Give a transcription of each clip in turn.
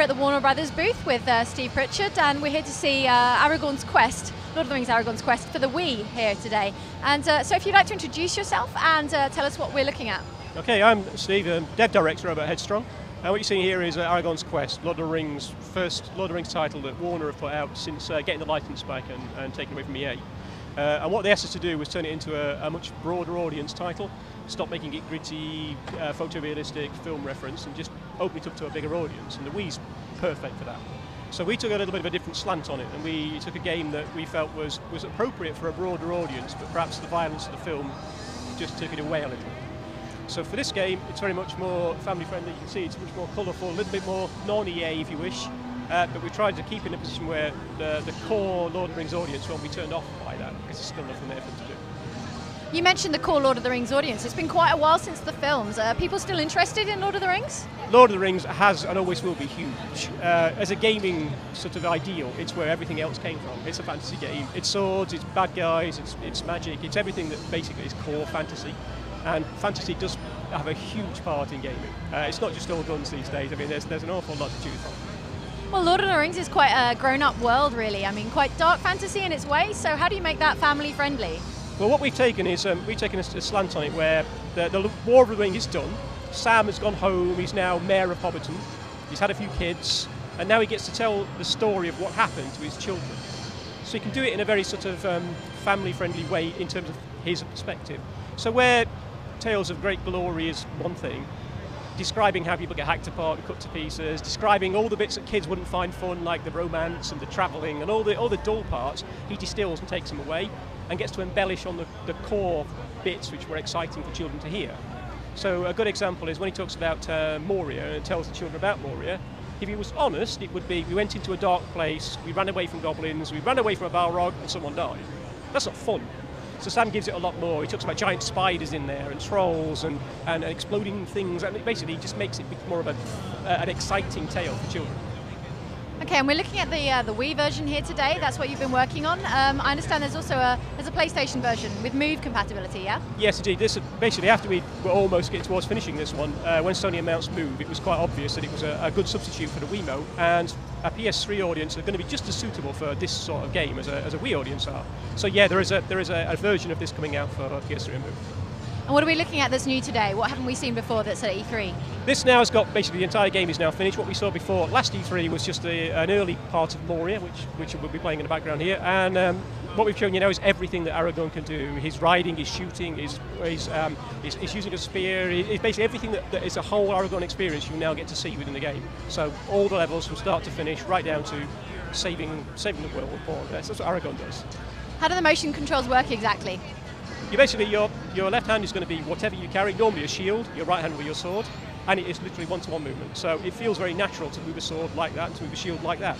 here at the Warner Brothers booth with Steve Pritchard, and we're here to see Aragorn's Quest, Lord of the Rings Aragorn's Quest for the Wii here today. And so if you'd like to introduce yourself and tell us what we're looking at. Okay, I'm Steve, Dev Director over at Headstrong. And what you're seeing here is Aragorn's Quest, Lord of the Rings, first Lord of the Rings title that Warner have put out since getting the license back and taking away from EA. And what they asked us to do was turn it into a much broader audience title, stop making it gritty, photorealistic, film reference, and just open it up to a bigger audience. And the Wii's perfect for that. So we took a little bit of a different slant on it, and we took a game that we felt was appropriate for a broader audience, but perhaps the violence of the film just took it away a little. So for this game, it's very much more family friendly. You can see it's much more colourful, a little bit more non-EA if you wish. But we tried to keep it in a position where the core Lord of the Rings audience won't be turned off by that, because there's still nothing there for them to do. You mentioned the core Lord of the Rings audience. It's been quite a while since the films. Are people still interested in Lord of the Rings? Lord of the Rings has and always will be huge. As a gaming sort of ideal, it's where everything else came from. It's a fantasy game. It's swords, it's bad guys, it's magic, it's everything that basically is core fantasy. And fantasy does have a huge part in gaming. It's not just all guns these days. I mean, there's an awful lot to choose from. Well, Lord of the Rings is quite a grown-up world, really. I mean, quite dark fantasy in its way. So how do you make that family-friendly? Well, what we've taken is we've taken a slant on it where the War of the Ring is done. Sam has gone home. He's now Mayor of Hobbiton. He's had a few kids, and now he gets to tell the story of what happened to his children. So he can do it in a very sort of family-friendly way in terms of his perspective. So where Tales of Great Glory is one thing, describing how people get hacked apart and cut to pieces, describing all the bits that kids wouldn't find fun, like the romance and the travelling and all the dull parts, he distills and takes them away and gets to embellish on the core bits which were exciting for children to hear. So a good example is when he talks about Moria and tells the children about Moria. If he was honest, it would be, we went into a dark place, we ran away from goblins, we ran away from a Balrog, and someone died. That's not fun. So Sam gives it a lot more. He talks about giant spiders in there and trolls and exploding things, and it basically just makes it more of an exciting tale for children. Okay, and we're looking at the Wii version here today. That's what you've been working on. I understand there's also a PlayStation version with Move compatibility, yeah? Yes, indeed. This basically, after we were almost getting towards finishing this one, when Sony announced Move, it was quite obvious that it was a good substitute for the Wiimote, and a PS3 audience are going to be just as suitable for this sort of game as a Wii audience are. So yeah, there is a version of this coming out for PS3 and Move. And what are we looking at that's new today? What haven't we seen before that's at E3? This now has got, basically the entire game is now finished. What we saw before, last E3 was just an early part of Moria, which we'll be playing in the background here. And what we've shown you now is everything that Aragorn can do. His riding, his shooting, his using a spear, it's basically everything that is a whole Aragorn experience you now get to see within the game. So all the levels from start to finish, right down to saving the world. That's what Aragorn does. How do the motion controls work exactly? You basically, your left hand is going to be whatever you carry, normally a shield, your right hand with your sword, and it is literally one-to-one movement. So it feels very natural to move a sword like that and to move a shield like that.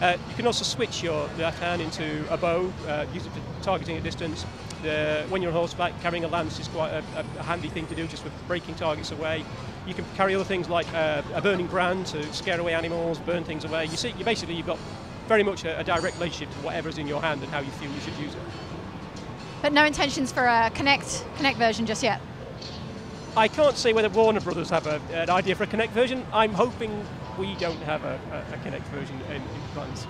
You can also switch your left hand into a bow, use it for targeting at distance. When you're on horseback, carrying a lance is quite a handy thing to do, just for breaking targets away. You can carry other things like a burning brand to scare away animals, burn things away. You've got very much a direct relationship to whatever's in your hand and how you feel you should use it. But no intentions for a Kinect version just yet? I can't say whether Warner Brothers have an idea for a Kinect version. I'm hoping we don't have a Kinect version in plans.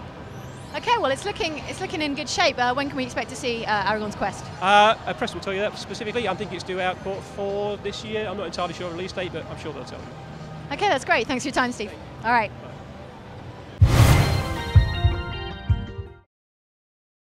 Okay, well it's looking in good shape. When can we expect to see Aragorn's Quest? A press will tell you that specifically. I think it's due out Q4 this year. I'm not entirely sure of the release date, but I'm sure they'll tell you. Okay, that's great. Thanks for your time, Steve. All right.